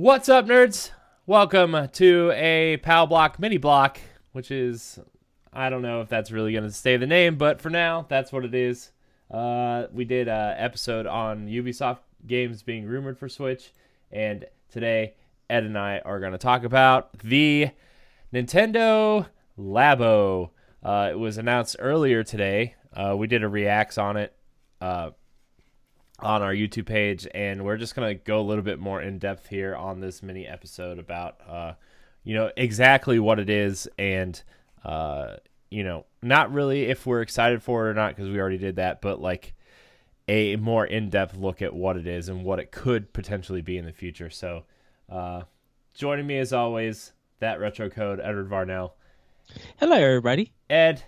What's up, nerds? Welcome to a PAL Block mini block, which is, I don't know if that's really going to stay the name, but for now, that's what it is. We did an episode on Ubisoft games being rumored for Switch, and today, Ed and I are going to talk about the Nintendo Labo. It was announced earlier today. We did a reacts on it. On our YouTube page, and we're just going to go a little bit more in depth here on this mini episode about, exactly what it is and, not really if we're excited for it or not, because we already did that, but like a more in-depth look at what it is and what it could potentially be in the future. So, joining me as always, that retro code, Edward Varnell. Hello, everybody. Ed,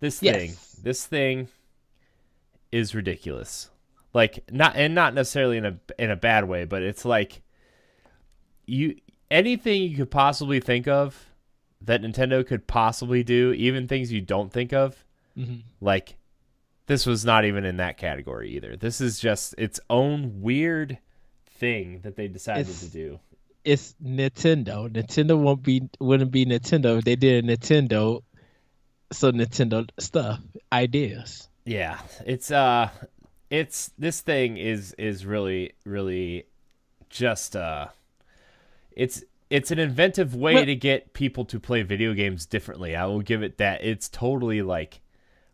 this Yes. thing is ridiculous. Like not necessarily in a bad way, but it's like anything you could possibly think of that Nintendo could possibly do, even things you don't think of. Mm-hmm. Like this was not even in that category either. This is just its own weird thing that they decided to do. It's Nintendo. Nintendo wouldn't be Nintendo if they did a Nintendo. So Nintendo stuff, ideas. Yeah, it's this thing is really just it's an inventive way to get people to play video games differently. I will give it that. It's totally like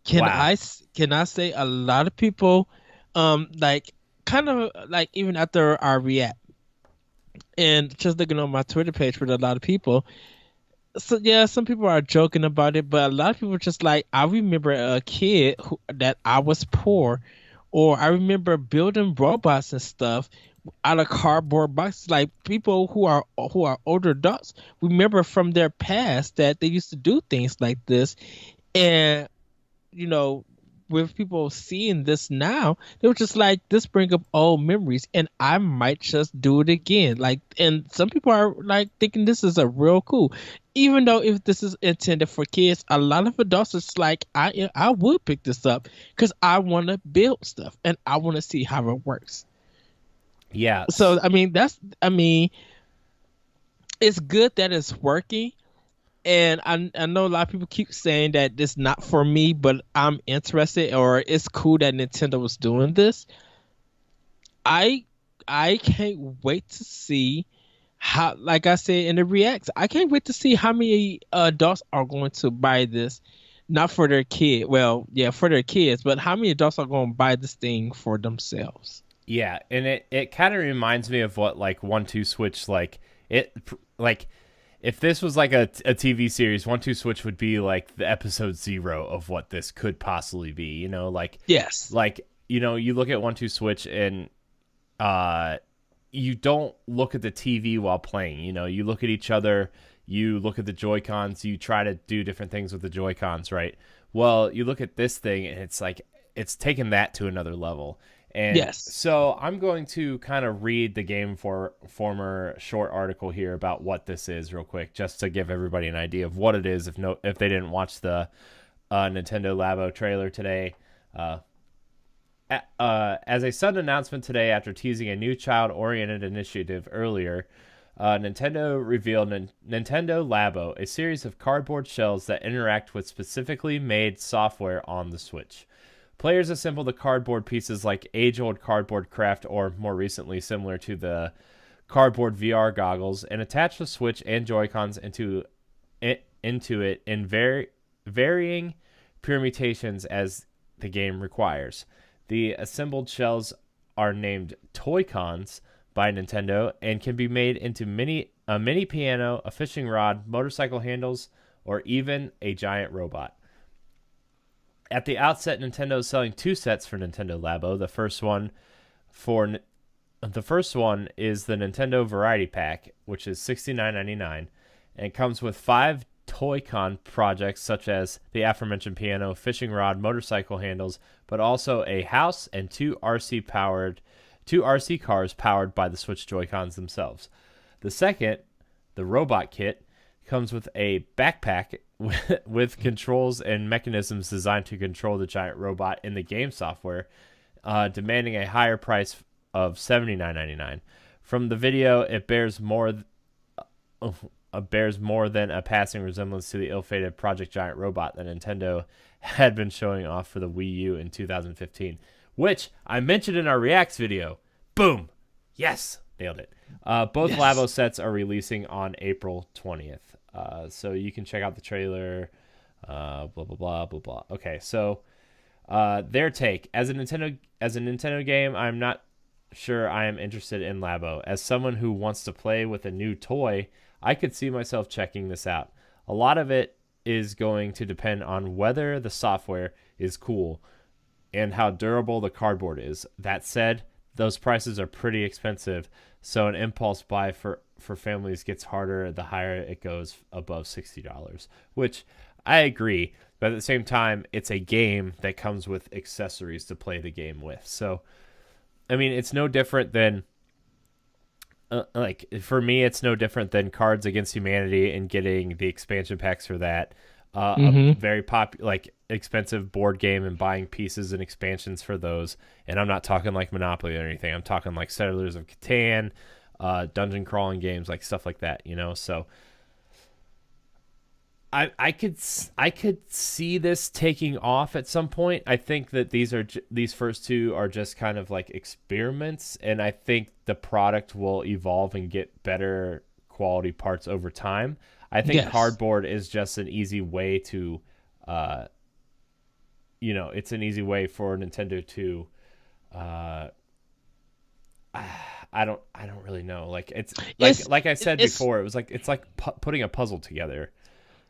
Can wow. I say a lot of people like kind of like even after our react and just looking on my Twitter page with a lot of people. So yeah, some people are joking about it, but a lot of people just like I remember a kid that I was poor. Or I remember building robots and stuff out of cardboard boxes. Like people who are older adults remember from their past that they used to do things like this, and with people seeing this now, they were just like, "This bring up old memories," and I might just do it again. Like, and some people are like thinking this is a real cool. Even though if this is intended for kids, a lot of adults is like, I would pick this up because I want to build stuff and I want to see how it works. Yeah. So I mean, it's good that it's working, and I know a lot of people keep saying that it's not for me, but I'm interested, or it's cool that Nintendo was doing this. I can't wait to see how, like I said in the reacts, I can't wait to see how many adults are going to buy this, not for their kid. Well, yeah, for their kids, but how many adults are going to buy this thing for themselves? Yeah, and it kind of reminds me of what like 1-2 Switch like if this was like a TV series, 1-2 Switch would be like the episode 0 of what this could possibly be. Yes. Like you look at 1-2 Switch and you don't look at the TV while playing. You look at each other, you look at the Joy-Cons, you try to do different things with the Joy-Cons, right? Well, you look at this thing and it's like it's taken that to another level. And Yes. so I'm going to kind of read the Game Informer short article here about what this is real quick, just to give everybody an idea of what it is if they didn't watch the Nintendo Labo trailer today. As a sudden announcement today after teasing a new child-oriented initiative earlier, Nintendo revealed Nintendo Labo, a series of cardboard shells that interact with specifically made software on the Switch. Players assemble the cardboard pieces like age-old cardboard craft, or more recently similar to the cardboard VR goggles, and attach the Switch and Joy-Cons into it in varying permutations as the game requires. The assembled shells are named Toy-Cons by Nintendo and can be made into a mini piano, a fishing rod, motorcycle handles, or even a giant robot. At the outset, Nintendo is selling 2 sets for Nintendo Labo. The first one is the Nintendo Variety Pack, which is $69.99, and comes with 5 Toy-Con projects such as the aforementioned piano, fishing rod, motorcycle handles, but also a house and 2 RC cars powered by the Switch Joy-Cons themselves. The second, the Robot Kit, comes with a backpack with controls and mechanisms designed to control the giant robot in the game software, demanding a higher price of $79.99. From the video, it bears more than a passing resemblance to the ill-fated Project Giant robot that Nintendo had been showing off for the Wii U in 2015, which I mentioned in our Reacts video. Boom! Yes! Nailed it. Both Labo sets are releasing on April 20th. So you can check out the trailer. Blah, blah, blah, blah, blah. Okay, so their take. As a Nintendo game, I'm not sure I am interested in Labo. As someone who wants to play with a new toy, I could see myself checking this out. A lot of it is going to depend on whether the software is cool and how durable the cardboard is. That said, those prices are pretty expensive, so an impulse buy for families gets harder the higher it goes above $60, which I agree. But at the same time, it's a game that comes with accessories to play the game with. So, I mean, it's no different than... like for me, it's no different than Cards Against Humanity and getting the expansion packs for that. A very expensive board game and buying pieces and expansions for those. And I'm not talking like Monopoly or anything. I'm talking like Settlers of Catan, dungeon crawling games, like stuff like that. So I could see this taking off at some point. I think that these first two are just kind of like experiments, and I think the product will evolve and get better quality parts over time. I think cardboard is just an easy way to, it's an easy way for Nintendo to, I don't really know. Like like I said before, it's like putting a puzzle together.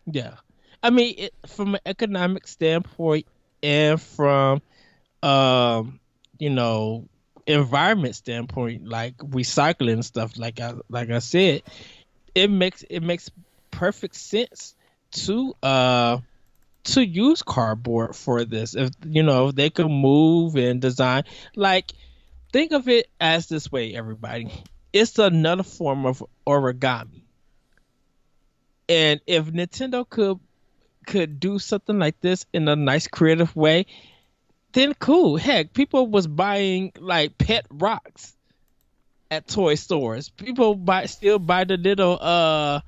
Yeah, I mean, from an economic standpoint and from, environment standpoint, like recycling and stuff. Like I said, it makes perfect sense to use cardboard for this. If they could move and design, like, think of it as this way, everybody. It's another form of origami. And if Nintendo could do something like this in a nice creative way, then cool. Heck, people was buying like pet rocks at toy stores. People still buy the little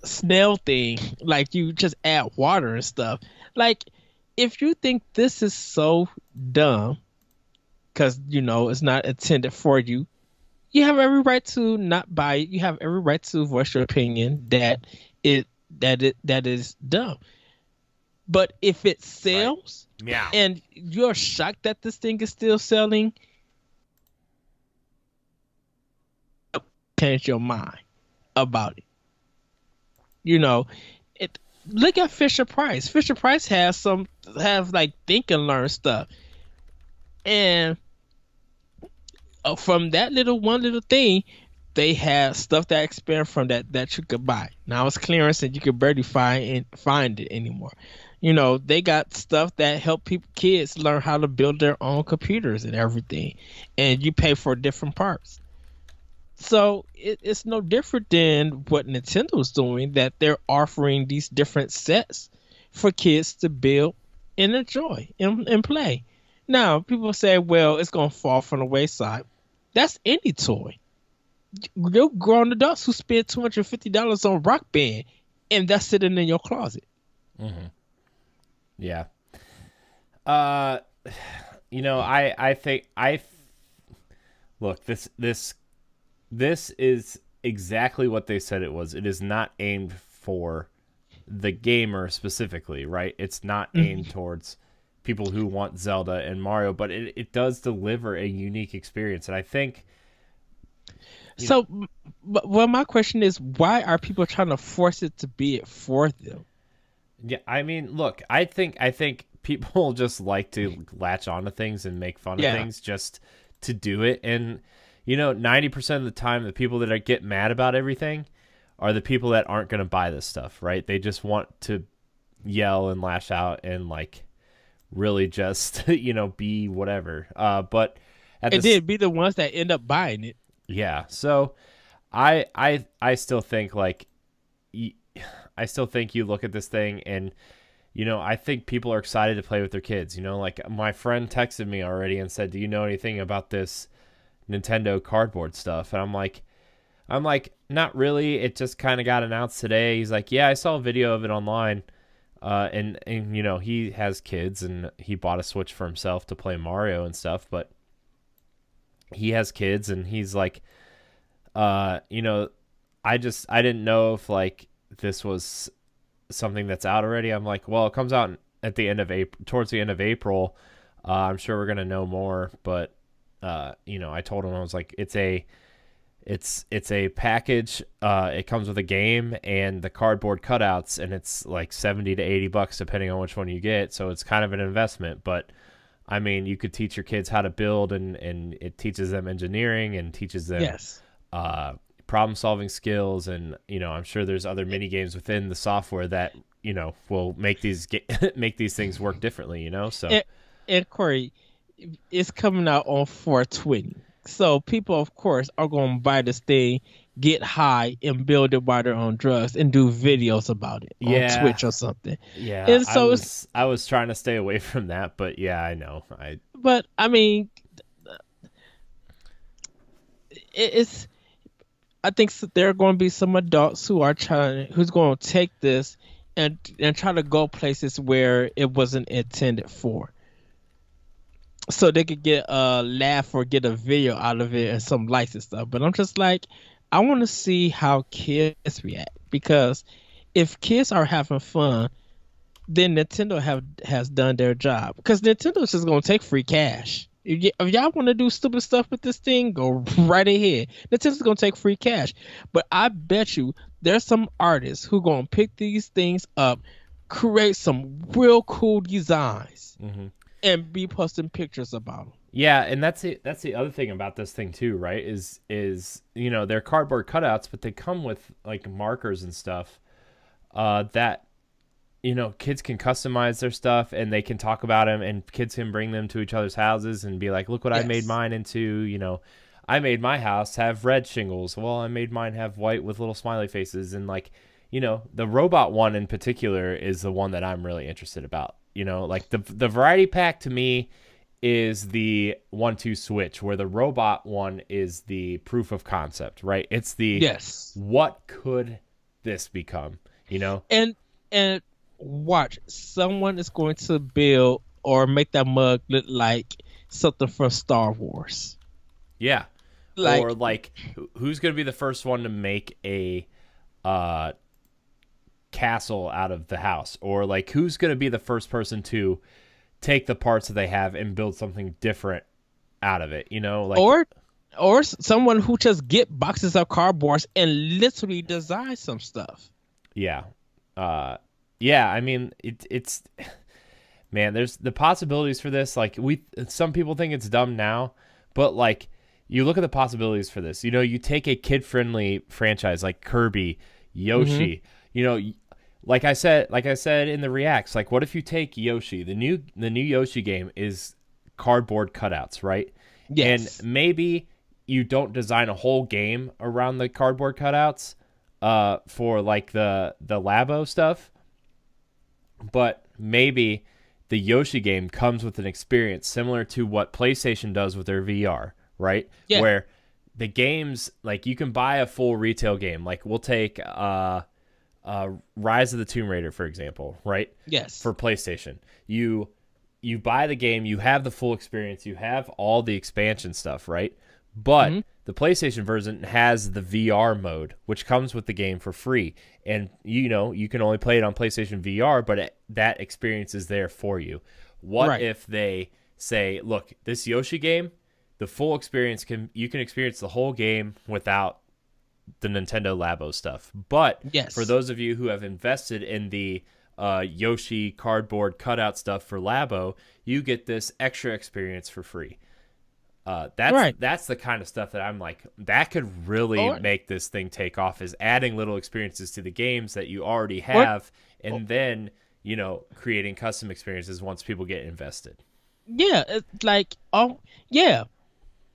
snail thing, like you just add water and stuff. Like, if you think this is so dumb because it's not intended for you, you have every right to not buy it. You have every right to voice your opinion that is dumb. But if it sells, right. And you're shocked that this thing is still selling, change your mind about it. Look at Fisher Price. Fisher Price have like think and learn stuff, and from that one little thing, they have stuff that expand from that you could buy. Now it's clearance and you can barely find it anymore. They got stuff that help kids learn how to build their own computers and everything, and you pay for different parts. So it's no different than what Nintendo's doing, that they're offering these different sets for kids to build and enjoy and play. Now, people say, well, it's going to fall from the wayside. That's any toy. You're grown adults who spend $250 on Rock Band, and that's sitting in your closet. Mm-hmm. Yeah. Look, this is exactly what they said it was. It is not aimed for the gamer specifically, right? It's not aimed towards people who want Zelda and Mario, but it does deliver a unique experience. And I think... Well, my question is, why are people trying to force it to be it for them? Yeah, I mean, look, I think people just like to latch onto things and make fun of things just to do it. And, 90% of the time, the people that get mad about everything are the people that aren't going to buy this stuff, right? They just want to yell and lash out and, like, really just, be whatever. But be the ones that end up buying it. Yeah. So I still think, like, I still think you look at this thing and, I think people are excited to play with their kids. Like, my friend texted me already and said, do you know anything about this Nintendo cardboard stuff, and I'm like, not really. It just kind of got announced today. He's like, yeah, I saw a video of it online. And you know, he has kids and he bought a Switch for himself to play Mario and stuff, but he has kids and he's like, you know, I didn't know if like this was something that's out already. I'm like, well, it comes out at the end of April, towards the end of April. I'm sure we're going to know more, but you know, I told him, I was like, it's a package. It comes with a game and the cardboard cutouts, and it's like $70 to $80 depending on which one you get. So it's kind of an investment, but I mean, you could teach your kids how to build, and it teaches them engineering and teaches them Yes. problem solving skills. And, you know, I'm sure there's other mini games within the software that, you know, will make these make these things work differently, you know? So, And Corey, it's coming out on 420. So people, of course, are going to buy this thing, get high, and build it by their own drugs, and do videos about it on Twitch or something. Yeah, And so I was trying to stay away from that, but yeah, I know. but I mean, it's. I think there are going to be some adults who's going to take this and try to go places where it wasn't intended for, so they could get a laugh or get a video out of it and some likes and stuff. But I'm just like, I want to see how kids react, because if kids are having fun, then Nintendo has done their job. Because Nintendo's just gonna take free cash. If y'all want to do stupid stuff with this thing, go right ahead. Nintendo's gonna take free cash. But I bet you there's some artists who gonna pick these things up, create some real cool designs, and be posting pictures about them. Yeah, and that's the other thing about this thing too, right? Is you know, they're cardboard cutouts, but they come with like markers and stuff that, you know, kids can customize their stuff and they can talk about them, and kids can bring them to each other's houses and be like, look what I made mine into. You know, I made my house have red shingles. Well, I made mine have white with little smiley faces. And like, you know, the robot one in particular is the one that I'm really interested about. You know, like the variety pack to me is the 1-2 switch, where the robot one is the proof of concept, right? It's the what could this become, you know? And watch, someone is going to build or make that mug look like something from Star Wars. Yeah. Like, or like, who's going to be the first one to make a castle out of the house? Or like, who's going to be the first person to take the parts that they have and build something different out of it, you know? Like, or someone who just get boxes of cardboards and literally design some stuff. Yeah. Yeah, I mean, it's man, there's the possibilities for this. Like, some people think it's dumb now, but like, you look at the possibilities for this. You know, you take a kid-friendly franchise like Kirby, Yoshi, you know, like I said in the reacts, like, what if you take Yoshi? The new Yoshi game is cardboard cutouts, right? Yes. And maybe you don't design a whole game around the cardboard cutouts for like the Labo stuff, but maybe the Yoshi game comes with an experience similar to what PlayStation does with their VR, right? Yeah. Where the games, like, you can buy a full retail game. Like, we'll take Rise of the Tomb Raider, for example, right? Yes. For PlayStation. You buy the game, you have the full experience, you have all the expansion stuff, right? But the PlayStation version has the VR mode, which comes with the game for free. And, you know, you can only play it on PlayStation VR, but that experience is there for you. What if they say, look, this Yoshi game, the full experience, you can experience the whole game without the Nintendo Labo stuff. But for those of you who have invested in the Yoshi cardboard cutout stuff for Labo, you get this extra experience for free. That's the kind of stuff that I'm like, that could really make this thing take off, is adding little experiences to the games that you already have, and then, you know, creating custom experiences once people get invested. Yeah, it's like,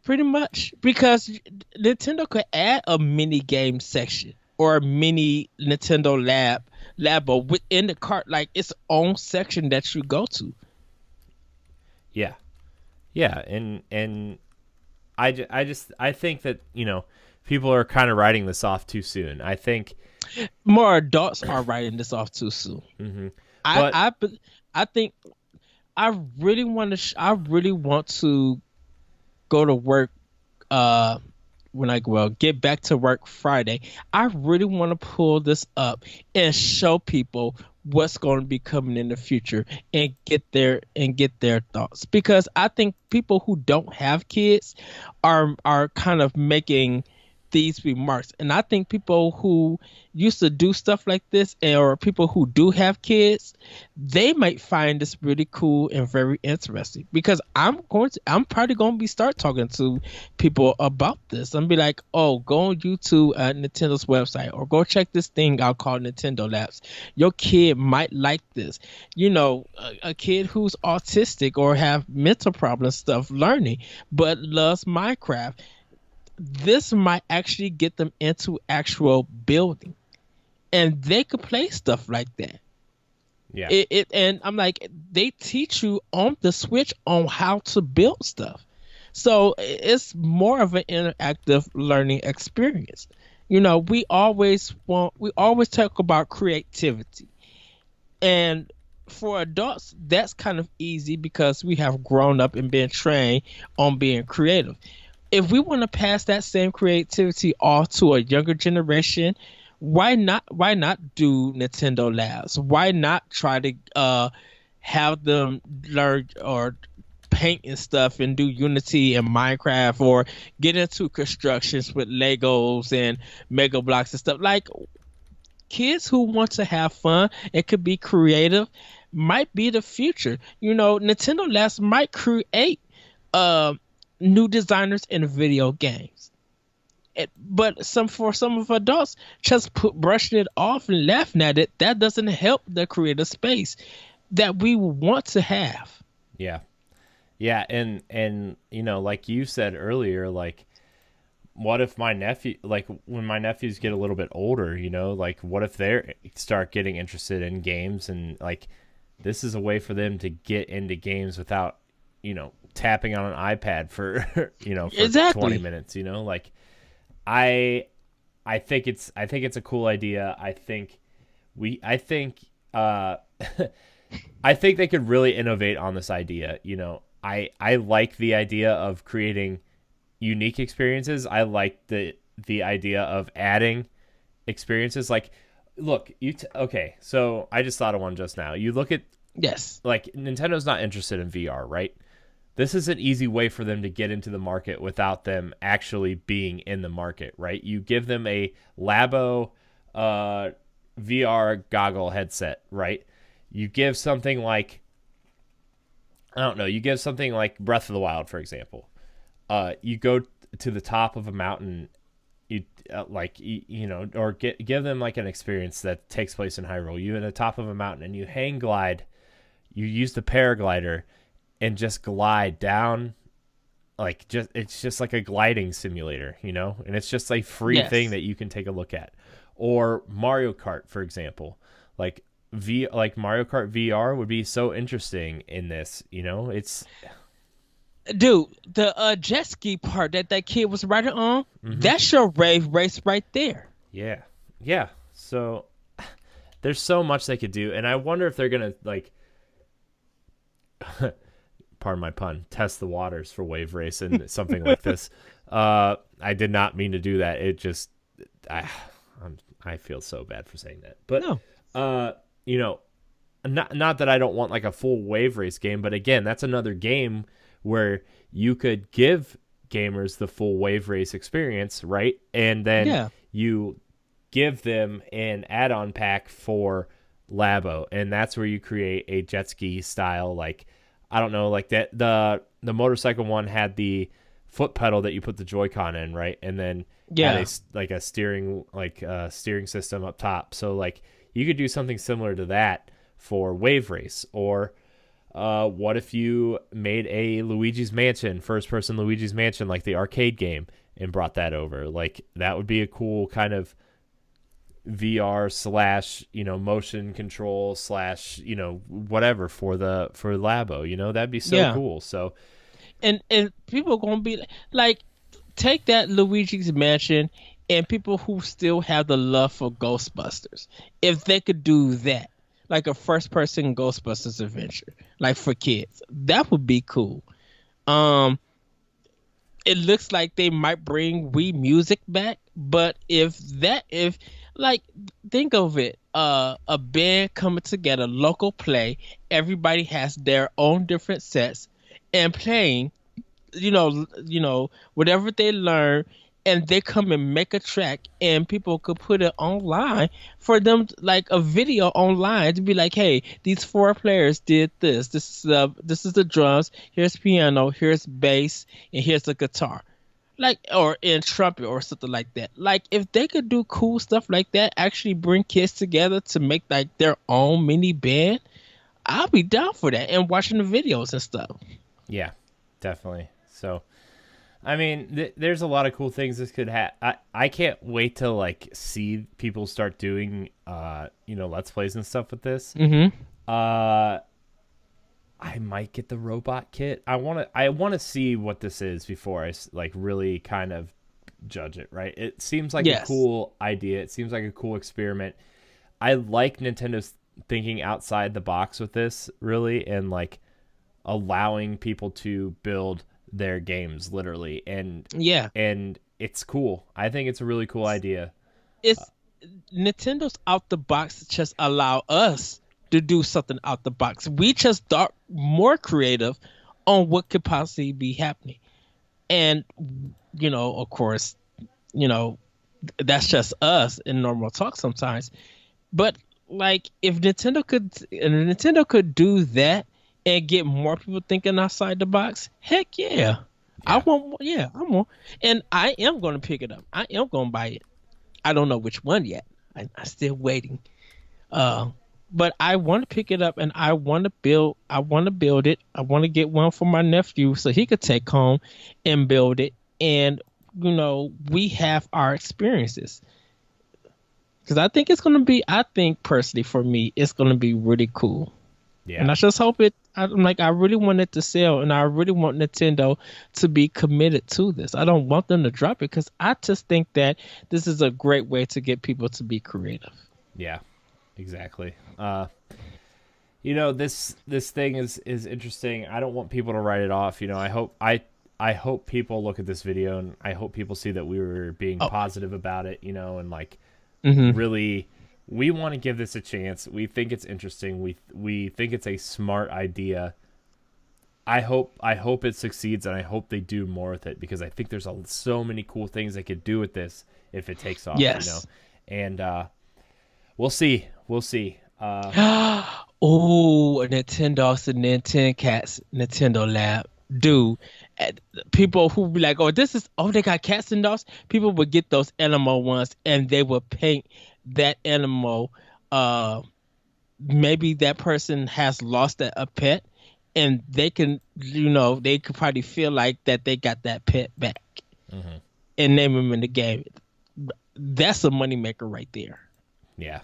pretty much, because Nintendo could add a mini game section or a mini Nintendo Labo within the cart, like its own section that you go to. Yeah, and I think that people are kind of writing this off too soon. I think, More adults are writing this off too soon. I but I I think I really want to. I really want to go to work. Uh, when I get back to work Friday, I really want to pull this up and show people what's going to be coming in the future and get their thoughts, because I think people who don't have kids are kind of making these remarks, and I think people who used to do stuff like this, or people who do have kids, they might find this really cool and very interesting, because I'm probably going to be start talking to people about this and be like, oh, go on YouTube at Nintendo's website, or go check this thing out called Nintendo Labs. Your kid might like this. A kid who's autistic or have mental problems stuff learning but loves Minecraft, this might actually get them into actual building, and they could play stuff like that. yeah, And I'm like, they teach you on the Switch on how to build stuff, so it's more of an interactive learning experience. We always talk about creativity, and for adults that's kind of easy because we have grown up and been trained on being creative. If we want to pass that same creativity off to a younger generation, why not do Nintendo Labs? Why not try to have them learn or paint and stuff and do Unity and Minecraft, or get into constructions with Legos and Mega Blocks and stuff? Like, kids who want to have fun and could be creative might be the future. Nintendo Labs might create uh new designers in video games. But for some of adults, just brushing it off and laughing at it, that doesn't help the creative space that we want to have. yeah, yeah, and like you said earlier, like, what if my nephew, like, when my nephews get a little bit older, like, what if they start getting interested in games, and like, this is a way for them to get into games without, tapping on an iPad for for Exactly. 20 minutes, like, I think it's a cool idea. I think I think they could really innovate on this idea. I like the idea of creating unique experiences. I like the idea of adding experiences. Like, look, okay, so I just thought of one just now. You look at, Yes. like, Nintendo's not interested in VR, right? This is an easy way for them to get into the market without them actually being in the market, right? You give them a Labo VR goggle headset, right? You give something like, I don't know, you give something like Breath of the Wild, for example. You go to the top of a mountain, or give them like an experience that takes place in Hyrule. You at the top of a mountain and you hang glide. You use the paraglider and just glide down, like, it's just like a gliding simulator, and it's just a free thing that you can take a look at. Or Mario Kart, for example, like Mario Kart VR would be so interesting in this. It's, Dude, the jet ski part that kid was riding on, that's your rave race right there. yeah. So there's so much they could do, and I wonder if they're gonna, like, pardon my pun, test the waters for wave race and something like this. I did not mean to do that. It just, I feel so bad for saying that. But No. not that I don't want like a full wave race game, but again, that's another game where you could give gamers the full wave race experience, right? And then you give them an add-on pack for Labo, and that's where you create a jet ski style, like, I don't know, like that the motorcycle one had the foot pedal that you put the Joy-Con in, right? And then had a steering system up top. So, like, you could do something similar to that for Wave Race. Or what if you made a Luigi's Mansion, first-person Luigi's Mansion, like the arcade game, and brought that over? Like, that would be a cool kind of VR / motion control / whatever for Labo. That'd be so cool. So, and people are gonna be like, take that Luigi's Mansion and people who still have the love for Ghostbusters, if they could do that, like a first person Ghostbusters adventure, like for kids, that would be cool. Um, it looks like they might bring Wii Music back, but if like think of it, a band coming together, local play, everybody has their own different sets and playing, whatever they learn, and they come and make a track, and people could put it online for them, like a video online to be like, hey, these four players did this. This is the drums. Here's piano. Here's bass, and here's the guitar. Like, or in trumpet or something like that. Like, if they could do cool stuff like that, actually bring kids together to make like their own mini band, I'll be down for that and watching the videos and stuff. Yeah, definitely. So, I mean, there's a lot of cool things this could have. I can't wait to like see people start doing, let's plays and stuff with this. Mm-hmm. Uh, I might get the robot kit. I want to see what this is before I like really kind of judge it. Right? It seems like a Yes. cool idea. It seems like a cool experiment. I like Nintendo's thinking outside the box with this, really, and like allowing people to build their games literally, and Yeah. it's cool. I think it's a really cool idea. It's Nintendo's out the box just allow us to do something out the box. We just thought more creative on what could possibly be happening. And of course, you know, that's just us in normal talk sometimes. But like if Nintendo could do that and get more people thinking outside the box, heck yeah. I Yeah, want more, yeah, I want, and I am going to pick it up. I am going to buy it. I don't know which one yet. I'm still waiting. Uh, but I want to pick it up and I want to build. I want to build it. I want to get one for my nephew so he could take home and build it. And we have our experiences because I think it's going to be. I think personally for me, it's going to be really cool. yeah, And I just hope it. I'm like, I really want it to sell, and I really want Nintendo to be committed to this. I don't want them to drop it because I just think that this is a great way to get people to be creative. yeah, exactly. This thing is interesting. I don't want people to write it off. I hope people look at this video, and I hope people see that we were being Oh, positive about it, and like hmm really we want to give this a chance. We think it's interesting. We think it's a smart idea. I hope it succeeds, and I hope they do more with it, because I think there's so many cool things they could do with this if it takes off. yes. And we'll see. We'll see. Oh, Nintendo Lab, dude. eh, People who be like, "Oh, they got cats and dogs." People would get those animal ones, and they would paint that animal. Uh, Maybe that person has lost a pet, and they could probably feel like that they got that pet back Hmm. and name him in the game. That's a moneymaker right there. Yeah.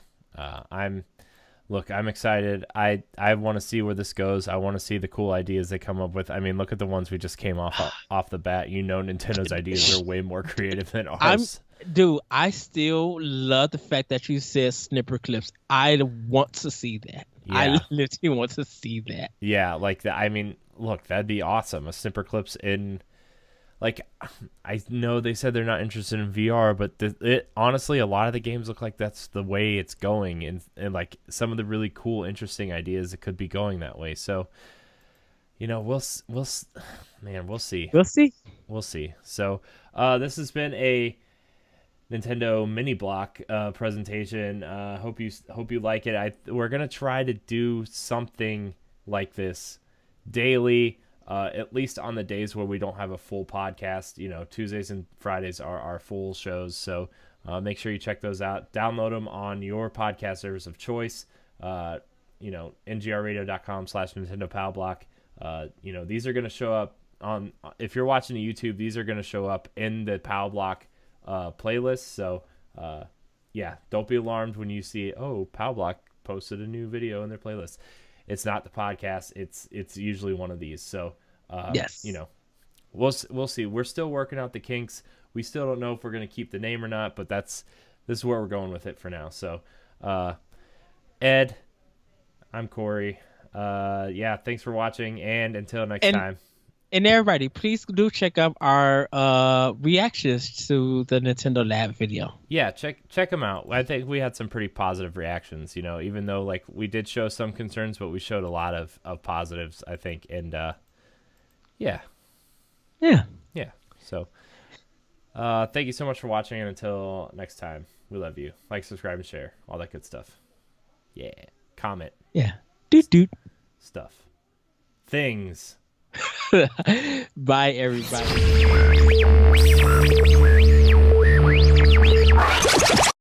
I'm Look, I'm excited. I want to see where this goes. I want to see the cool ideas they come up with. I mean, look at the ones we just came off the bat. Nintendo's ideas are way more creative than I'm ours. Dude, I still love the fact that you said snipper clips. I want to see that. I Yeah. literally want to see that. Yeah, like that. I mean, look, that'd be awesome. A snipper clips in, like, I know they said they're not interested in VR, but honestly, a lot of the games look like that's the way it's going, and like some of the really cool, interesting ideas that could be going that way. So, man, we'll see. We'll see. We'll see. So, this has been a Nintendo mini block presentation. Hope you like it. We're gonna try to do something like this daily, at least on the days where we don't have a full podcast. Tuesdays and Fridays are our full shows. So make sure you check those out. Download them on your podcast service of choice. ngrradio.com/Nintendo Power Block. These are gonna show up on. If you're watching the YouTube, these are gonna show up in the Power Block playlist. So yeah, don't be alarmed when you see, oh, Powblock posted a new video in their playlist. It's not the podcast. It's usually one of these. So Yes. we'll see. We're still working out the kinks. We still don't know if we're going to keep the name or not, but this is where we're going with it for now. So, Ed, I'm Corey. Yeah, thanks for watching, and until next time. And everybody, please do check out our reactions to the Nintendo Lab video. Yeah, check them out. I think we had some pretty positive reactions, you know, even though like we did show some concerns, but we showed a lot of positives, I think. And yeah. So thank you so much for watching, and until next time, we love you. Like, subscribe, and share, all that good stuff. Yeah. Comment. Yeah. Doot. Stuff. Things. Bye, everybody.